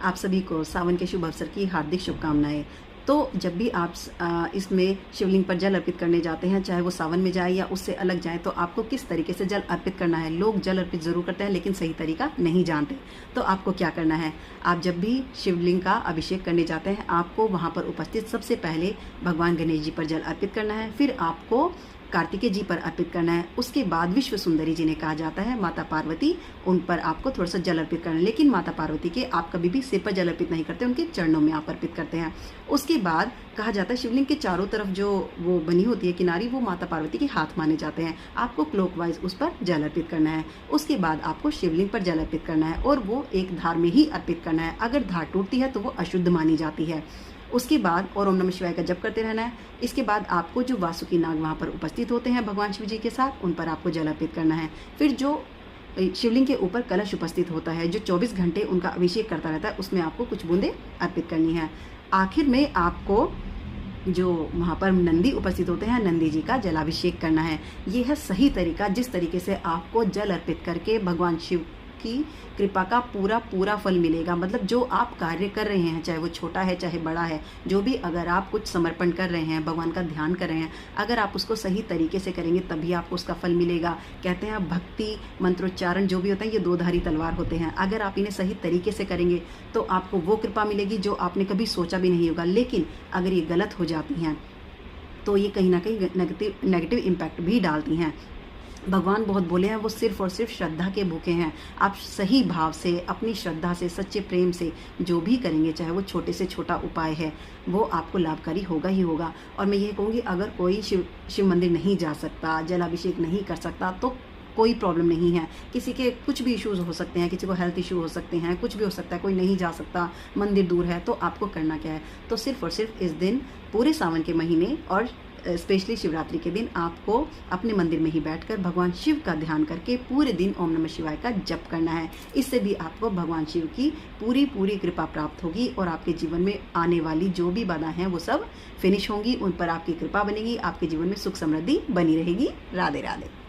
आप सभी को सावन के शुभ अवसर की हार्दिक शुभकामनाएं। तो जब भी आप इसमें शिवलिंग पर जल अर्पित करने जाते हैं, चाहे वो सावन में जाए या उससे अलग जाए, तो आपको किस तरीके से जल अर्पित करना है। लोग जल अर्पित ज़रूर करते हैं लेकिन सही तरीका नहीं जानते। तो आपको क्या करना है, आप जब भी शिवलिंग का अभिषेक करने जाते हैं, आपको वहाँ पर उपस्थित सबसे पहले भगवान गणेश जी पर जल अर्पित करना है, फिर आपको कार्तिकेय जी पर अर्पित करना है। उसके बाद विश्व सुंदरी जिन्हें कहा जाता है, माता पार्वती, उन पर आपको थोड़ा सा जल अर्पित करना है। लेकिन माता पार्वती के आप कभी भी सिर पर जल अर्पित नहीं करते, उनके चरणों में आप अर्पित करते हैं। उसके बाद कहा जाता है शिवलिंग के चारों तरफ जो वो बनी होती है किनारी, वो माता पार्वती के हाथ माने जाते हैं। आपको क्लॉकवाइज उस पर जल अर्पित करना है। उसके बाद आपको शिवलिंग पर जल अर्पित करना है और वो एक धार में ही अर्पित करना है। अगर धार टूटती है तो वो अशुद्ध मानी जाती है। उसके बाद और ओम नमः शिवाय का जप करते रहना है। इसके बाद आपको जो वासुकी नाग वहाँ पर उपस्थित होते हैं भगवान शिव जी के साथ, उन पर आपको जल अर्पित करना है। फिर जो शिवलिंग के ऊपर कलश उपस्थित होता है, जो 24 घंटे उनका अभिषेक करता रहता है, उसमें आपको कुछ बूंदें अर्पित करनी है। आखिर में आपको जो वहाँ पर नंदी उपस्थित होते हैं, नंदी जी का जलाभिषेक करना है। ये है सही तरीका, जिस तरीके से आपको जल अर्पित करके भगवान शिव की कृपा का पूरा फल मिलेगा। मतलब जो आप कार्य कर रहे हैं, चाहे वो छोटा है चाहे बड़ा है, जो भी अगर आप कुछ समर्पण कर रहे हैं, भगवान का ध्यान कर रहे हैं, अगर आप उसको सही तरीके से करेंगे तभी आपको उसका फल मिलेगा। कहते हैं भक्ति मंत्रोच्चारण जो भी होता है, ये दो धारी तलवार होते हैं। अगर आप इन्हें सही तरीके से करेंगे तो आपको वो कृपा मिलेगी जो आपने कभी सोचा भी नहीं होगा। लेकिन अगर ये गलत हो जाती हैं तो ये कहीं ना कहीं नेगेटिव इम्पैक्ट भी डालती हैं। भगवान बहुत बोले हैं, वो सिर्फ और सिर्फ श्रद्धा के भूखे हैं। आप सही भाव से, अपनी श्रद्धा से, सच्चे प्रेम से जो भी करेंगे, चाहे वो छोटे से छोटा उपाय है, वो आपको लाभकारी होगा ही होगा। और मैं ये कहूँगी, अगर कोई शिव मंदिर नहीं जा सकता, जलाभिषेक नहीं कर सकता, तो कोई प्रॉब्लम नहीं है। किसी के कुछ भी इश्यूज़ हो सकते हैं, किसी को हेल्थ इशू हो सकते हैं, कुछ भी हो सकता है, कोई नहीं जा सकता, मंदिर दूर है, तो आपको करना क्या है, तो सिर्फ और सिर्फ इस दिन पूरे सावन के महीने और स्पेशली शिवरात्रि के दिन आपको अपने मंदिर में ही बैठकर भगवान शिव का ध्यान करके पूरे दिन ओम नमः शिवाय का जप करना है। इससे भी आपको भगवान शिव की पूरी कृपा प्राप्त होगी और आपके जीवन में आने वाली जो भी बाधा हैं वो सब फिनिश होंगी, उन पर आपकी कृपा बनेगी, आपके जीवन में सुख समृद्धि बनी रहेगी। राधे राधे।